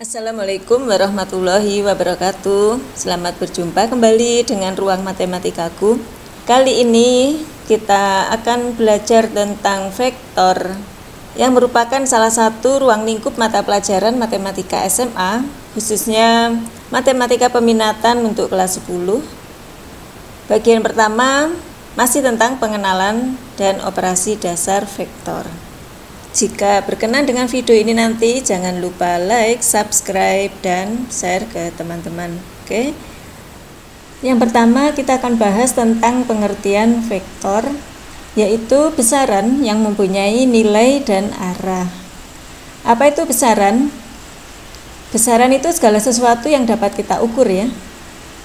Assalamualaikum warahmatullahi wabarakatuh. Selamat berjumpa kembali dengan Ruang Matematikaku. Kali ini kita akan belajar tentang vektor yang merupakan salah satu ruang lingkup mata pelajaran matematika SMA, khususnya matematika peminatan untuk kelas 10. Bagian pertama masih tentang pengenalan dan operasi dasar vektor. Jika berkenan dengan video ini nanti jangan lupa like, subscribe, dan share ke teman-teman. Oke. Yang pertama kita akan bahas tentang pengertian vektor, yaitu besaran yang mempunyai nilai dan arah. Apa itu besaran? Besaran itu segala sesuatu yang dapat kita ukur ya.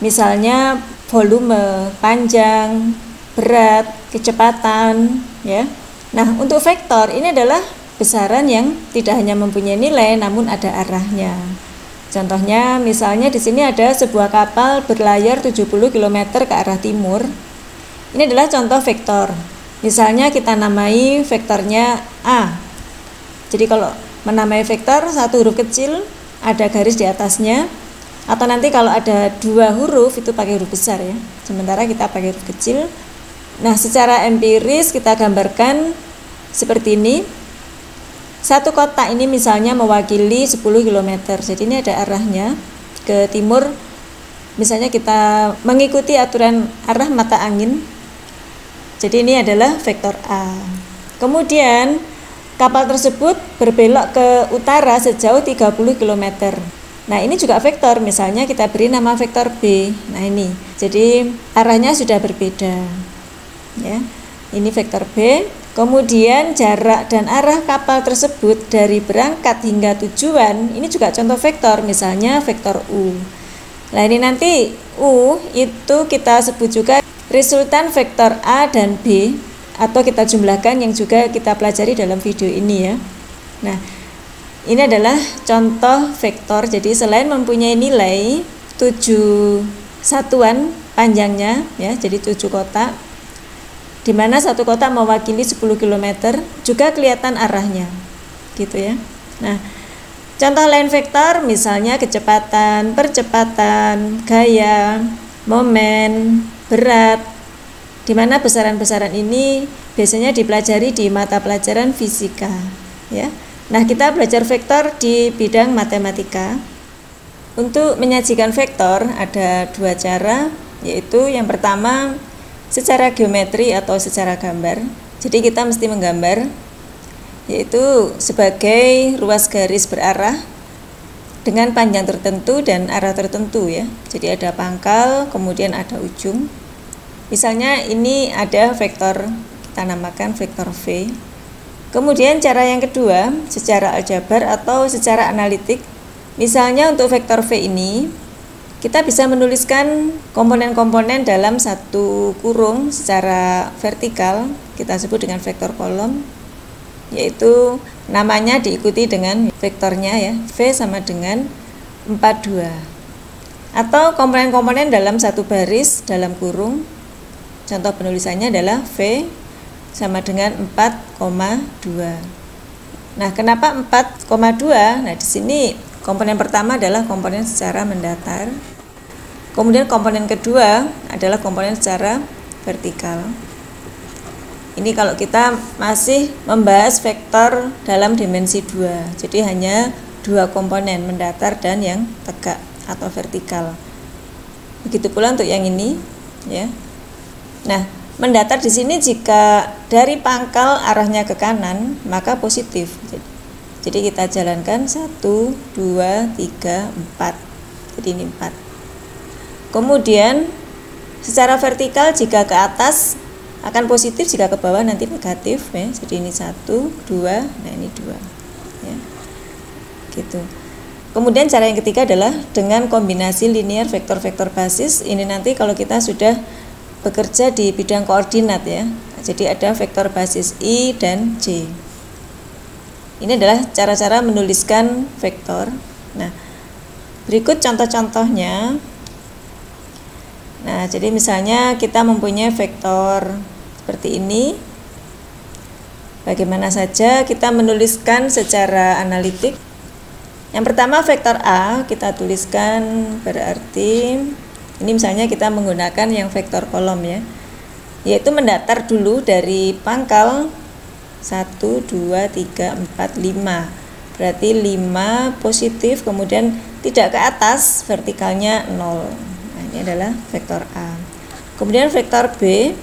Misalnya volume, panjang, berat, kecepatan ya. Nah, untuk vektor ini adalah besaran yang tidak hanya mempunyai nilai namun ada arahnya. Contohnya misalnya di sini ada sebuah kapal berlayar 70 km ke arah timur. Ini adalah contoh vektor. Misalnya kita namai vektornya A. Jadi kalau menamai vektor satu huruf kecil ada garis di atasnya, atau nanti kalau ada dua huruf itu pakai huruf besar ya. Sementara kita pakai huruf kecil. Nah, secara empiris kita gambarkan seperti ini. Satu kotak ini misalnya mewakili 10 km. Jadi ini ada arahnya ke timur. Misalnya kita mengikuti aturan arah mata angin. Jadi ini adalah vektor A. Kemudian kapal tersebut berbelok ke utara sejauh 30 km. Nah, ini juga vektor. Misalnya kita beri nama vektor B. Nah, ini. Jadi arahnya sudah berbeda. Ya, ini vektor B. Kemudian jarak dan arah kapal tersebut dari berangkat hingga tujuan, ini juga contoh vektor, misalnya vektor U. Nah, ini nanti U itu kita sebut juga resultan vektor A dan B, atau kita jumlahkan yang juga kita pelajari dalam video ini ya. Nah, ini adalah contoh vektor. Jadi selain mempunyai nilai 7 satuan panjangnya ya, jadi 7 kotak, di mana satu kotak mewakili 10 km, juga kelihatan arahnya gitu ya. Nah, contoh lain vektor misalnya kecepatan, percepatan, gaya, momen, berat, di mana besaran-besaran ini biasanya dipelajari di mata pelajaran fisika ya. Nah, kita belajar vektor di bidang matematika. Untuk menyajikan vektor ada dua cara, yaitu yang pertama secara geometri atau secara gambar. Jadi kita mesti menggambar, yaitu sebagai ruas garis berarah dengan panjang tertentu dan arah tertentu ya. Jadi ada pangkal, kemudian ada ujung. Misalnya ini ada vektor, kita namakan vektor V. Kemudian cara yang kedua secara aljabar atau secara analitik. Misalnya untuk vektor V ini kita bisa menuliskan komponen-komponen dalam satu kurung secara vertikal, kita sebut dengan vektor kolom, yaitu namanya diikuti dengan vektornya ya, V sama dengan 42. Atau komponen-komponen dalam satu baris dalam kurung, contoh penulisannya adalah V sama dengan 4,2. Nah, kenapa 4,2? Nah, di sini komponen pertama adalah komponen secara mendatar. Kemudian komponen kedua adalah komponen secara vertikal. Ini kalau kita masih membahas vektor dalam dimensi 2. Jadi hanya dua komponen, mendatar dan yang tegak atau vertikal. Begitu pula untuk yang ini, ya. Nah, mendatar di sini jika dari pangkal arahnya ke kanan, maka positif. Jadi kita jalankan 1, 2, 3, 4. Jadi ini 4. Kemudian secara vertikal jika ke atas akan positif, jika ke bawah nanti negatif ya. Jadi ini 1, 2, nah ini 2 ya. Gitu. Kemudian cara yang ketiga adalah dengan kombinasi linear vektor-vektor basis. Ini nanti kalau kita sudah bekerja di bidang koordinat ya. Jadi ada vektor basis I dan J. Ini adalah cara-cara menuliskan vektor. Nah, berikut contoh-contohnya. Nah, jadi misalnya kita mempunyai vektor seperti ini. Bagaimana saja kita menuliskan secara analitik. Yang pertama vektor A kita tuliskan berarti ini misalnya kita menggunakan yang vektor kolom ya, yaitu mendatar dulu dari pangkal 1, 2, 3, 4, 5. Berarti 5 positif, kemudian tidak ke atas, vertikalnya 0. Nah, ini adalah vektor A. Kemudian vektor B,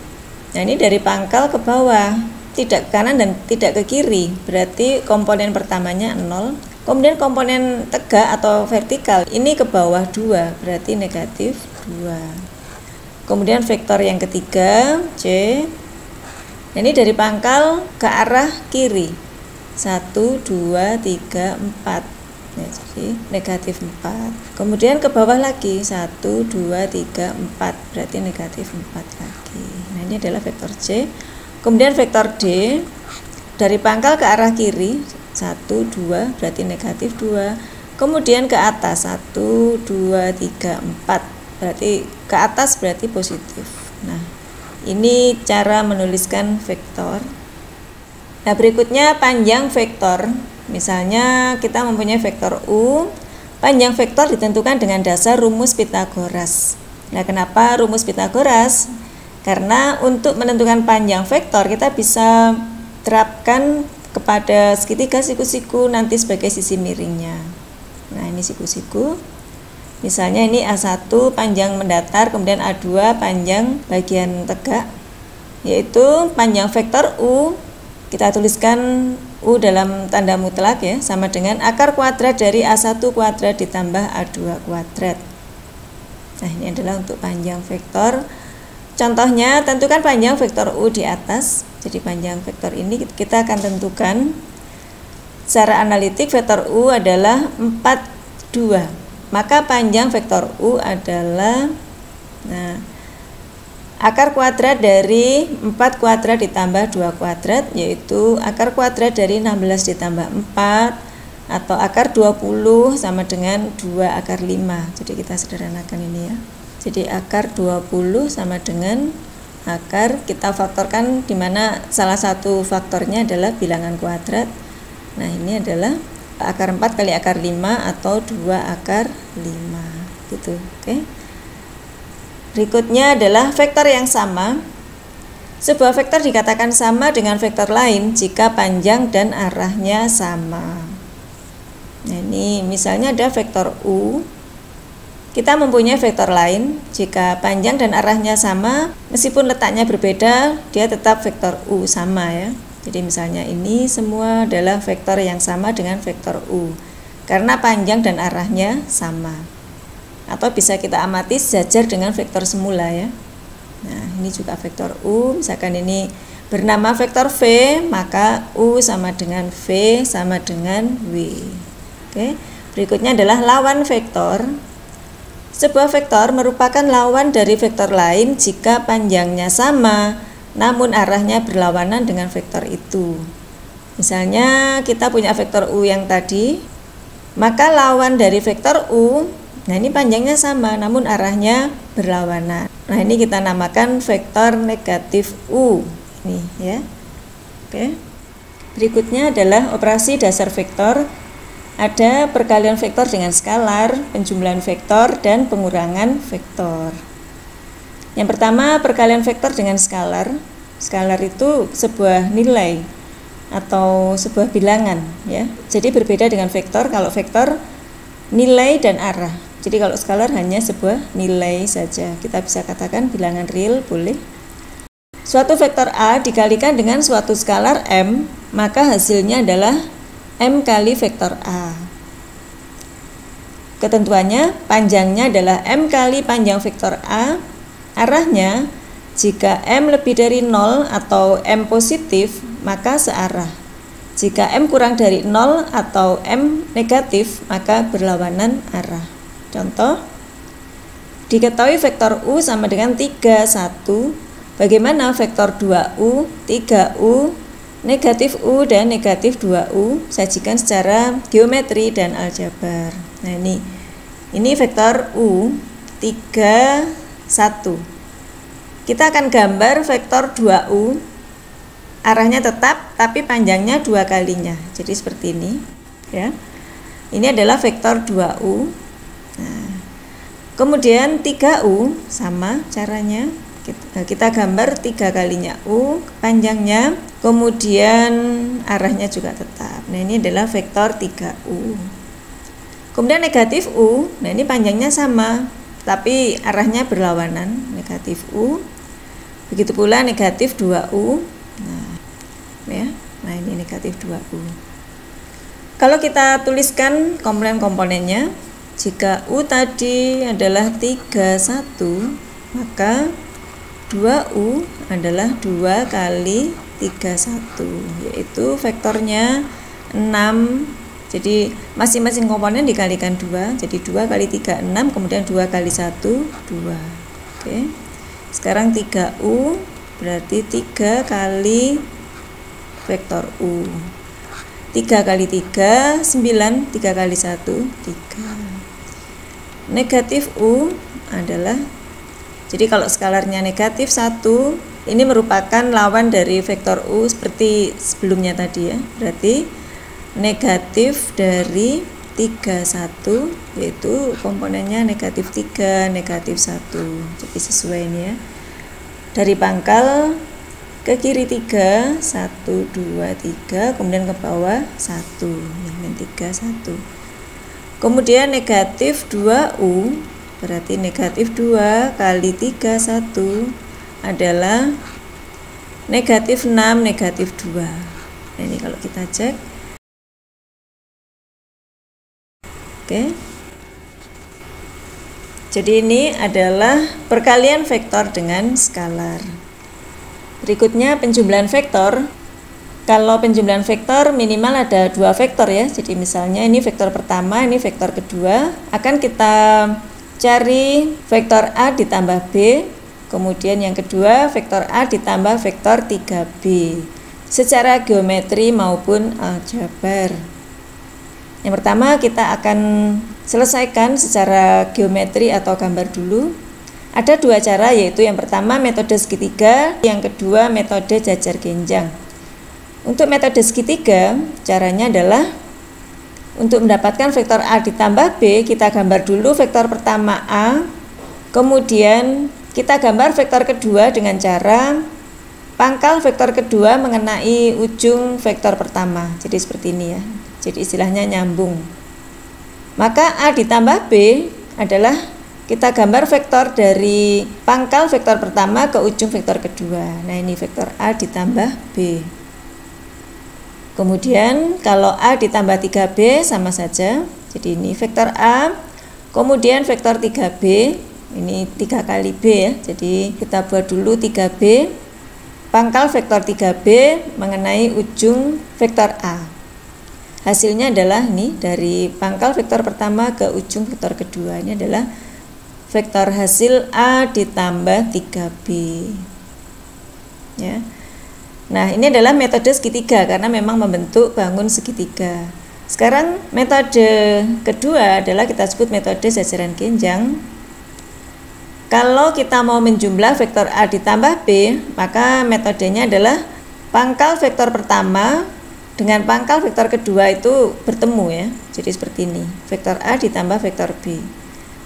nah ini dari pangkal ke bawah, tidak ke kanan dan tidak ke kiri. Berarti komponen pertamanya 0. Kemudian komponen tegak atau vertikal ini ke bawah 2, berarti negatif 2. Kemudian vektor yang ketiga C, ini dari pangkal ke arah kiri 1, 2, 3, 4 ya, jadi negatif 4. Kemudian ke bawah lagi 1, 2, 3, 4 berarti negatif 4 lagi. Nah ini adalah vektor C. Kemudian vektor D dari pangkal ke arah kiri 1, 2 berarti negatif 2. Kemudian ke atas 1, 2, 3, 4 berarti ke atas berarti positif. Nah ini cara menuliskan vektor. Nah berikutnya panjang vektor. Misalnya kita mempunyai vektor U. Panjang vektor ditentukan dengan dasar rumus Pitagoras. Nah kenapa rumus Pitagoras? Karena untuk menentukan panjang vektor kita bisa terapkan kepada segitiga siku-siku nanti sebagai sisi miringnya. Nah ini siku-siku. Misalnya ini A1 panjang mendatar, kemudian A2 panjang bagian tegak, yaitu panjang vektor U kita tuliskan U dalam tanda mutlak ya, sama dengan akar kuadrat dari A1 kuadrat ditambah A2 kuadrat. Nah ini adalah untuk panjang vektor. Contohnya tentukan panjang vektor U di atas. Jadi panjang vektor ini kita akan tentukan secara analitik. Vektor U adalah 4, 2. Maka panjang vektor U adalah akar kuadrat dari 4 kuadrat ditambah 2 kuadrat, yaitu akar kuadrat dari 16 ditambah 4 atau akar 20 sama dengan 2 akar 5. Jadi kita sederhanakan ini ya. Jadi akar 20 sama dengan akar, kita faktorkan di mana salah satu faktornya adalah bilangan kuadrat. Nah ini adalah akar 4 kali akar 5 atau 2 akar 5 gitu. Oke. Berikutnya adalah vektor yang sama. Sebuah vektor dikatakan sama dengan vektor lain jika panjang dan arahnya sama. Nah ini misalnya ada vektor U. Kita mempunyai vektor lain, jika panjang dan arahnya sama, meskipun letaknya berbeda, dia tetap vektor U sama ya. Jadi misalnya ini semua adalah vektor yang sama dengan vektor U, karena panjang dan arahnya sama. Atau bisa kita amati sejajar dengan vektor semula ya. Nah ini juga vektor U, misalkan ini bernama vektor V, maka U sama dengan V sama dengan W. Oke. Berikutnya adalah lawan vektor. Sebuah vektor merupakan lawan dari vektor lain jika panjangnya sama, namun arahnya berlawanan dengan vektor itu. Misalnya kita punya vektor U yang tadi, maka lawan dari vektor U, nah ini panjangnya sama, namun arahnya berlawanan. Nah ini kita namakan vektor negatif U. Nih ya. Oke. Berikutnya adalah operasi dasar vektor. Ada perkalian vektor dengan skalar, penjumlahan vektor, dan pengurangan vektor. Yang pertama, perkalian vektor dengan skalar. Skalar itu sebuah nilai atau sebuah bilangan ya. Jadi berbeda dengan vektor. Kalau vektor nilai dan arah. Jadi kalau skalar hanya sebuah nilai saja. Kita bisa katakan bilangan real boleh. Suatu vektor A dikalikan dengan suatu skalar M, maka hasilnya adalah M kali vektor A. Ketentuannya, panjangnya adalah M kali panjang vektor A. Arahnya, jika M lebih dari 0 atau M positif, maka searah. Jika M kurang dari 0 atau M negatif, maka berlawanan arah. Contoh, diketahui vektor U sama dengan 3, 1. Bagaimana vektor 2U, 3U, negatif U dan negatif 2U sajikan secara geometri dan aljabar. Nah ini vektor U 3, 1. Kita akan gambar vektor 2U, arahnya tetap tapi panjangnya 2 kalinya. Jadi seperti ini ya. Ini adalah vektor 2U. Nah, kemudian 3U sama caranya. Kita gambar 3 kalinya U panjangnya, kemudian arahnya juga tetap. Nah, ini adalah vektor 3U. Kemudian negatif U, nah ini panjangnya sama, tapi arahnya berlawanan, negatif U. Begitu pula negatif 2U. Nah, ini negatif 2U. Kalau kita tuliskan komponen-komponennya, jika U tadi adalah 31, maka 2U adalah 2 kali 31, yaitu vektornya 6. Jadi masing-masing komponen dikalikan 2, jadi 2 kali 3, 6, kemudian 2 kali 1, 2. Oke. Sekarang 3U berarti 3 kali vektor U. 3 kali 3, 9, 3 kali 1, 3. Negatif U adalah, jadi kalau skalarnya negatif 1, ini merupakan lawan dari vektor U seperti sebelumnya tadi ya. Berarti negatif dari 31, yaitu komponennya negatif 3, negatif 1. Jadi sesuai ini ya. Dari pangkal ke kiri 3, 1, 2, 3, kemudian ke bawah 1, min 3, 1. Kemudian negatif 2U, berarti negatif 2 kali 3, 1 adalah negatif 6, negatif 2. Nah, ini kalau kita cek. Oke. Jadi ini adalah perkalian vektor dengan skalar. Berikutnya penjumlahan vektor. Kalau penjumlahan vektor minimal ada 2 vektor ya. Jadi misalnya ini vektor pertama, ini vektor kedua. Akan kita cari vektor A ditambah B, kemudian yang kedua vektor A ditambah vektor 3B secara geometri maupun aljabar. Yang pertama kita akan selesaikan secara geometri atau gambar dulu. Ada 2 cara, yaitu yang pertama metode segitiga, yang kedua metode jajar genjang. Untuk metode segitiga caranya adalah untuk mendapatkan vektor A ditambah B, kita gambar dulu vektor pertama A, kemudian kita gambar vektor kedua dengan cara pangkal vektor kedua mengenai ujung vektor pertama. Jadi seperti ini ya. Jadi istilahnya nyambung. Maka A ditambah B adalah kita gambar vektor dari pangkal vektor pertama ke ujung vektor kedua. Nah, ini vektor A ditambah B. Kemudian kalau A ditambah 3B sama saja. Jadi ini vektor A, kemudian vektor 3B, ini 3 kali B ya. Jadi kita buat dulu 3B, pangkal vektor 3B mengenai ujung vektor A. Hasilnya adalah ini dari pangkal vektor pertama ke ujung vektor kedua. Ini adalah vektor hasil A ditambah 3B. Ya. Nah, ini adalah metode segitiga karena memang membentuk bangun segitiga. Sekarang metode kedua adalah kita sebut metode jajaran genjang. Kalau kita mau menjumlah vektor A ditambah B, maka metodenya adalah pangkal vektor pertama dengan pangkal vektor kedua itu bertemu ya. Jadi seperti ini, vektor A ditambah vektor B.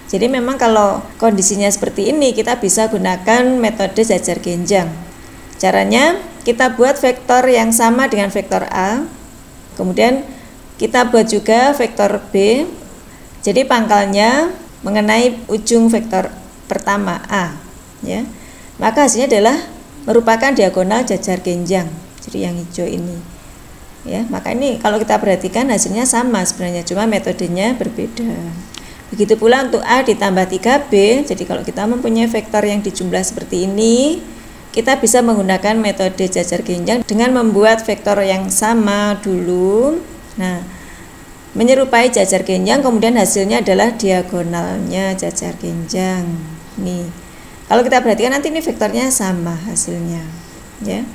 Jadi memang kalau kondisinya seperti ini, kita bisa gunakan metode jajar genjang. Caranya kita buat vektor yang sama dengan vektor A, kemudian kita buat juga vektor B. Jadi pangkalnya mengenai ujung vektor pertama A, ya. Maka hasilnya adalah merupakan diagonal jajar genjang. Jadi yang hijau ini, ya. Maka ini kalau kita perhatikan hasilnya sama sebenarnya, cuma metodenya berbeda. Begitu pula untuk A ditambah 3B. Jadi kalau kita mempunyai vektor yang dijumlah seperti ini, kita bisa menggunakan metode jajar genjang dengan membuat vektor yang sama dulu. Nah, menyerupai jajar genjang, kemudian hasilnya adalah diagonalnya jajar genjang. Nih, kalau kita perhatikan nanti ini vektornya sama hasilnya, ya.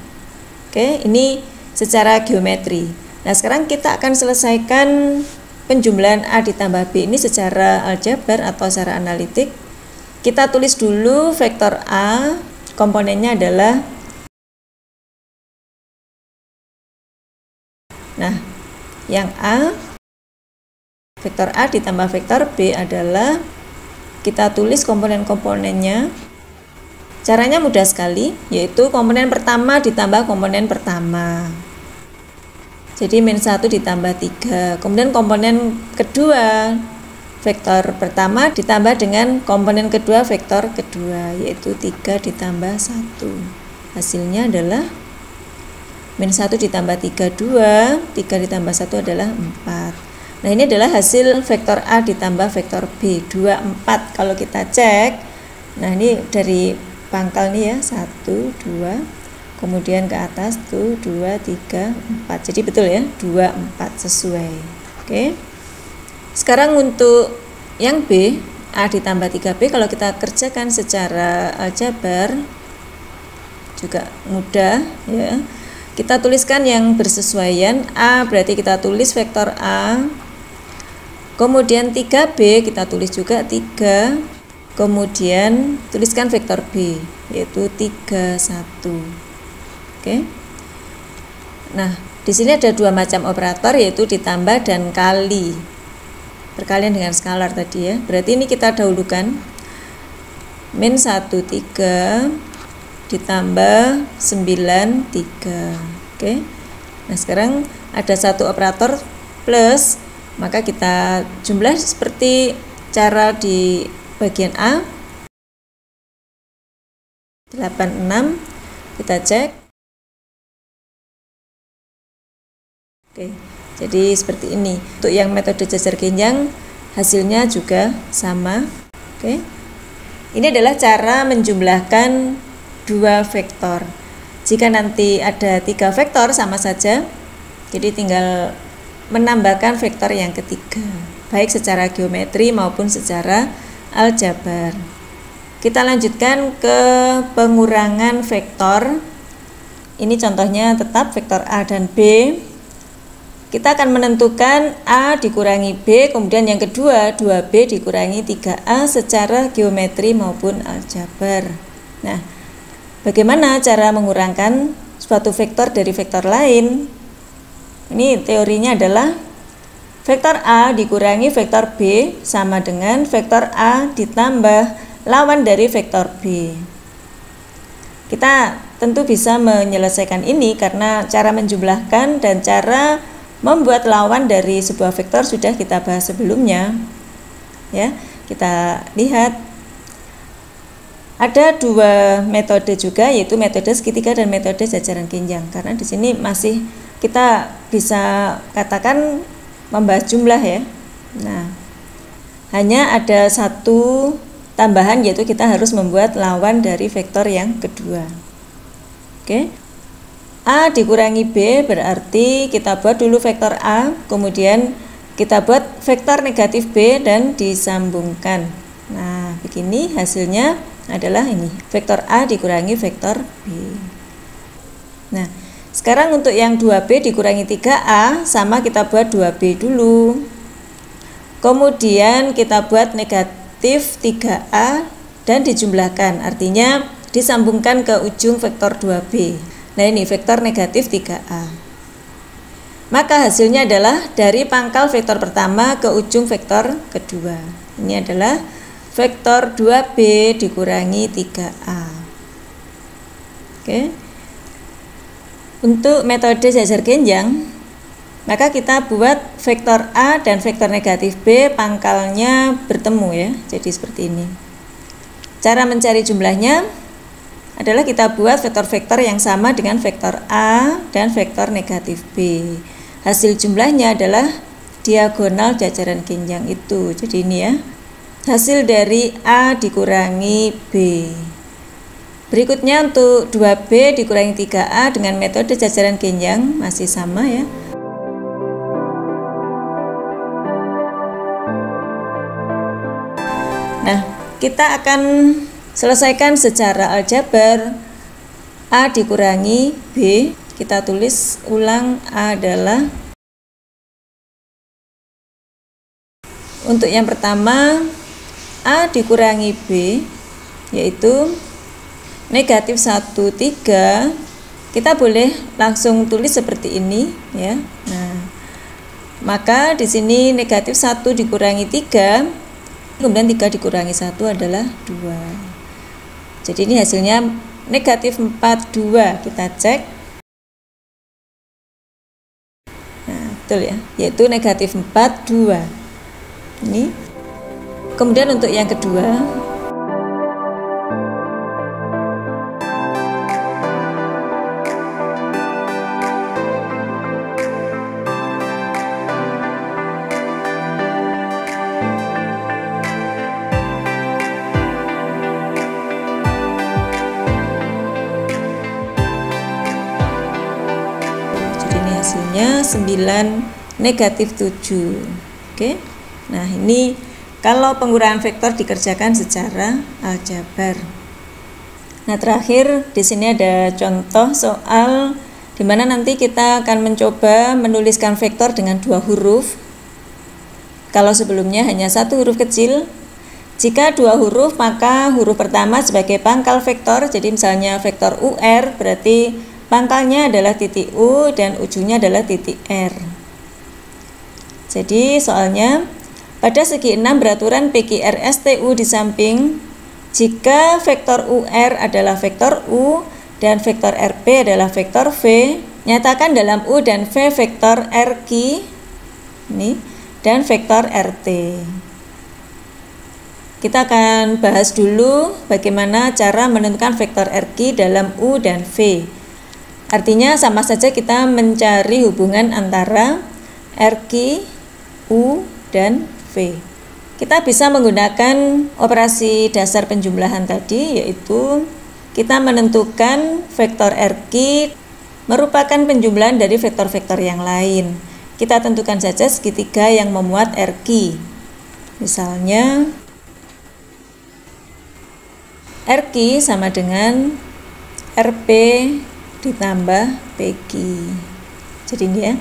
Oke, ini secara geometri. Nah, sekarang kita akan selesaikan penjumlahan A ditambah B ini secara aljabar atau secara analitik. Kita tulis dulu vektor A. Komponennya adalah, nah, yang A Vektor A ditambah vektor B adalah kita tulis komponen-komponennya. Caranya mudah sekali, yaitu komponen pertama ditambah komponen pertama. Jadi min 1 ditambah 3. Kemudian komponen kedua, vektor pertama ditambah dengan komponen kedua vektor kedua, yaitu 3 ditambah 1. Hasilnya adalah min 1 ditambah 3, 2. 3 ditambah 1 adalah 4. Nah, ini adalah hasil vektor A ditambah vektor B, 2, 4. Kalau kita cek, nah ini dari pangkal nih ya, 1, 2, kemudian ke atas tuh 2, 3, 4. Jadi betul ya, 2, 4 sesuai. Oke. Sekarang untuk yang B, A ditambah 3B, kalau kita kerjakan secara aljabar juga mudah ya. Kita tuliskan yang bersesuaian. A berarti kita tulis vektor A. Kemudian 3B kita tulis juga 3. Kemudian tuliskan vektor B, yaitu 3, 1. Oke. Nah, di sini ada dua macam operator, yaitu ditambah dan kali. Perkalian dengan skalar tadi ya. Berarti ini kita dahulukan. Min 1, 3 ditambah 9, 3. Oke. Nah, sekarang ada satu operator plus, maka kita jumlah seperti cara di bagian A. 86, kita cek. Oke, jadi seperti ini. Untuk yang metode jajar genjang hasilnya juga sama. Oke. Ini adalah cara menjumlahkan dua vektor. Jika nanti ada 3 vektor sama saja, jadi tinggal menambahkan vektor yang ketiga, baik secara geometri maupun secara aljabar. Kita lanjutkan ke pengurangan vektor. Ini contohnya tetap vektor A dan B. Kita akan menentukan A dikurangi B, kemudian yang kedua 2B dikurangi 3A secara geometri maupun aljabar. Nah, bagaimana cara mengurangkan suatu vektor dari vektor lain? Ini teorinya adalah vektor A dikurangi vektor B sama dengan vektor A ditambah lawan dari vektor B. Kita tentu bisa menyelesaikan ini karena cara menjumlahkan dan cara membuat lawan dari sebuah vektor sudah kita bahas sebelumnya. Ya, kita lihat ada dua metode juga, yaitu metode segitiga dan metode jajaran genjang. Karena di sini masih kita bisa katakan membahas jumlah ya. Nah, hanya ada satu tambahan, yaitu kita harus membuat lawan dari vektor yang kedua. Oke. A dikurangi B berarti kita buat dulu vektor A, kemudian kita buat vektor negatif B dan disambungkan. Nah, begini hasilnya adalah ini, vektor A dikurangi vektor B. Nah, sekarang untuk yang 2B dikurangi 3A sama kita buat 2B dulu. Kemudian kita buat negatif 3A dan dijumlahkan, artinya disambungkan ke ujung vektor 2B. Nah, ini vektor negatif 3A. Maka hasilnya adalah dari pangkal vektor pertama ke ujung vektor kedua. Ini adalah vektor 2B dikurangi 3A. Oke. Untuk metode jajar genjang, maka kita buat vektor A dan vektor negatif B pangkalnya bertemu ya. Jadi seperti ini. Cara mencari jumlahnya adalah kita buat vektor-vektor yang sama dengan vektor A dan vektor negatif B. Hasil jumlahnya adalah diagonal jajaran genjang itu. Jadi ini ya, hasil dari A dikurangi B. Berikutnya untuk 2B dikurangi 3A dengan metode jajaran genjang masih sama ya. Nah, kita akan selesaikan secara aljabar. A dikurangi B, kita tulis ulang A adalah, untuk yang pertama A dikurangi B yaitu negatif 1, 3. Kita boleh langsung tulis seperti ini ya. Nah, Maka di sini negatif 1 dikurangi 3, kemudian 3 dikurangi 1 adalah 2. Jadi ini hasilnya negatif 42. Kita cek. Nah, betul ya, yaitu negatif 42. Ini. Kemudian untuk yang kedua, hasilnya 9 negatif 7. Oke. Nah, ini kalau pengurangan vektor dikerjakan secara aljabar. Nah, terakhir di sini ada contoh soal di mana nanti kita akan mencoba menuliskan vektor dengan 2 huruf. Kalau sebelumnya hanya 1 huruf kecil, jika 2 huruf maka huruf pertama sebagai pangkal vektor. Jadi misalnya vektor UR berarti pangkalnya adalah titik U dan ujungnya adalah titik R. Jadi soalnya pada segi 6 beraturan PQRSTU di samping jika vektor UR adalah vektor U dan vektor RP adalah vektor V, nyatakan dalam U dan V vektor RQ ini dan vektor RT. Kita akan bahas dulu bagaimana cara menentukan vektor RQ dalam U dan V. Artinya sama saja kita mencari hubungan antara RQ, U, dan V. Kita bisa menggunakan operasi dasar penjumlahan tadi, yaitu kita menentukan vektor RQ merupakan penjumlahan dari vektor-vektor yang lain. Kita tentukan saja segitiga yang memuat RQ. Misalnya RQ sama dengan RP ditambah PQ. Jadi ini ya,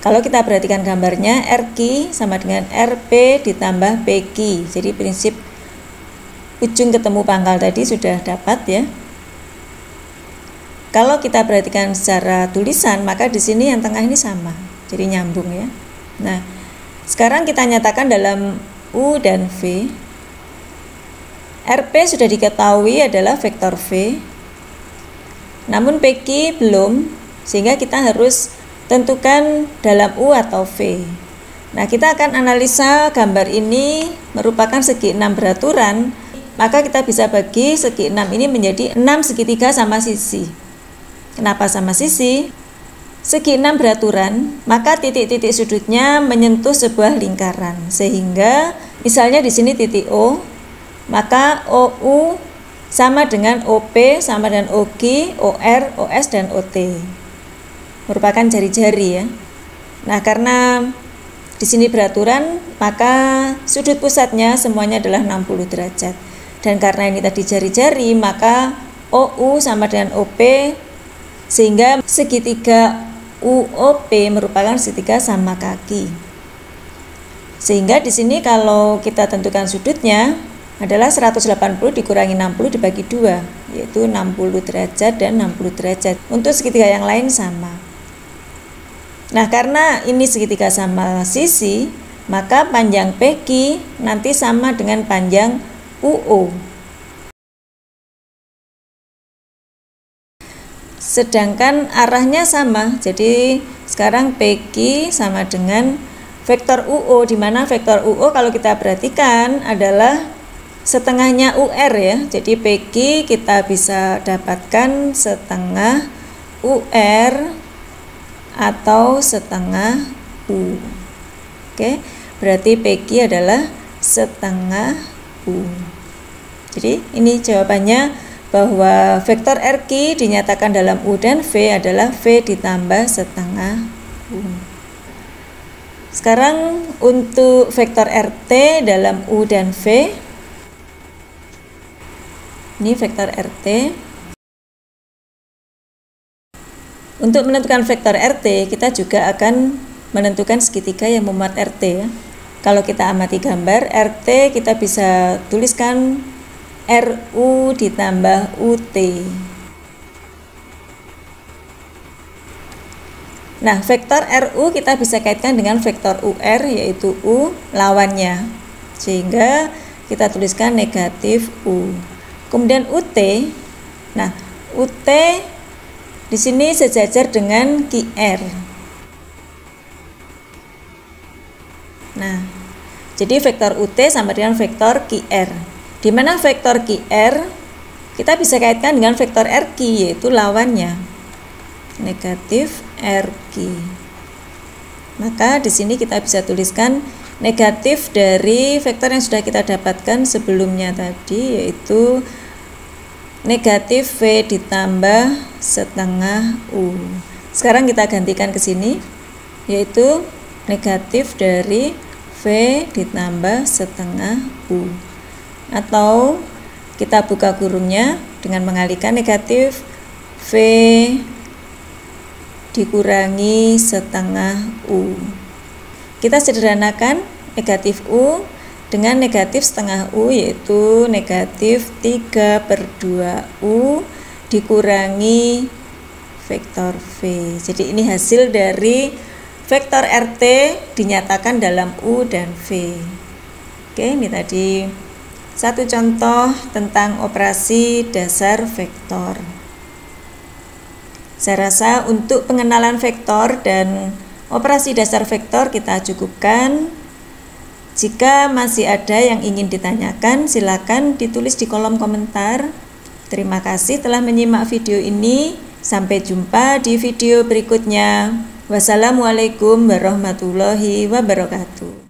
kalau kita perhatikan gambarnya, RQ sama dengan RP ditambah PQ. Jadi prinsip ujung ketemu pangkal tadi sudah dapat ya. Kalau kita perhatikan secara tulisan, maka di sini yang tengah ini sama, jadi nyambung ya. Nah, sekarang kita nyatakan dalam U dan V. RP sudah diketahui adalah vektor V. Namun PQ belum, sehingga kita harus tentukan dalam U atau V. Nah, kita akan analisa gambar ini merupakan segi 6 beraturan, maka kita bisa bagi segi 6 ini menjadi 6 segitiga sama sisi. Kenapa sama sisi? Segi 6 beraturan, maka titik-titik sudutnya menyentuh sebuah lingkaran, sehingga misalnya di sini titik O, maka OU sama dengan OP, sama dengan OQ, OR, OS, dan OT. Merupakan jari-jari ya. Nah, karena di sini beraturan, maka sudut pusatnya semuanya adalah 60 derajat. Dan karena ini tadi jari-jari, maka OU sama dengan OP, sehingga segitiga UOP merupakan segitiga sama kaki. Sehingga di sini kalau kita tentukan sudutnya adalah 180 dikurangi 60 dibagi 2, yaitu 60 derajat dan 60 derajat. Untuk segitiga yang lain sama. Nah, karena ini segitiga sama sisi, maka panjang PQ nanti sama dengan panjang UO. Sedangkan arahnya sama, jadi sekarang PQ sama dengan vektor UO, di mana vektor UO kalau kita perhatikan adalah setengahnya UR ya. Jadi PQ kita bisa dapatkan setengah UR atau setengah U. Oke, berarti PQ adalah setengah U. Jadi ini jawabannya bahwa vektor RQ dinyatakan dalam U dan V adalah V ditambah setengah U. Sekarang untuk vektor RT dalam U dan V. Ini vektor RT. Untuk menentukan vektor RT, kita juga akan menentukan segitiga yang memuat RT ya. Kalau kita amati gambar RT, kita bisa tuliskan RU ditambah UT. Nah, vektor RU kita bisa kaitkan dengan vektor UR, yaitu U lawannya. Sehingga kita tuliskan negatif U. Kemudian UT. Nah, UT di sini sejajar dengan QR. Nah, jadi vektor UT sama dengan vektor QR. Di mana vektor QR kita bisa kaitkan dengan vektor RQ, yaitu lawannya. Negatif RQ. Maka di sini kita bisa tuliskan negatif dari vektor yang sudah kita dapatkan sebelumnya tadi, yaitu negatif V ditambah setengah U. Sekarang kita gantikan ke sini, yaitu negatif dari V ditambah setengah U. Atau kita buka kurungnya dengan mengalihkan negatif V dikurangi setengah U. Kita sederhanakan negatif U dengan negatif setengah U, yaitu negatif 3/2U dikurangi vektor V. Jadi ini hasil dari vektor RT dinyatakan dalam U dan V. Oke, ini tadi satu contoh tentang operasi dasar vektor. Saya rasa untuk pengenalan vektor dan operasi dasar vektor kita cukupkan. Jika masih ada yang ingin ditanyakan, silakan ditulis di kolom komentar. Terima kasih telah menyimak video ini. Sampai jumpa di video berikutnya. Wassalamualaikum warahmatullahi wabarakatuh.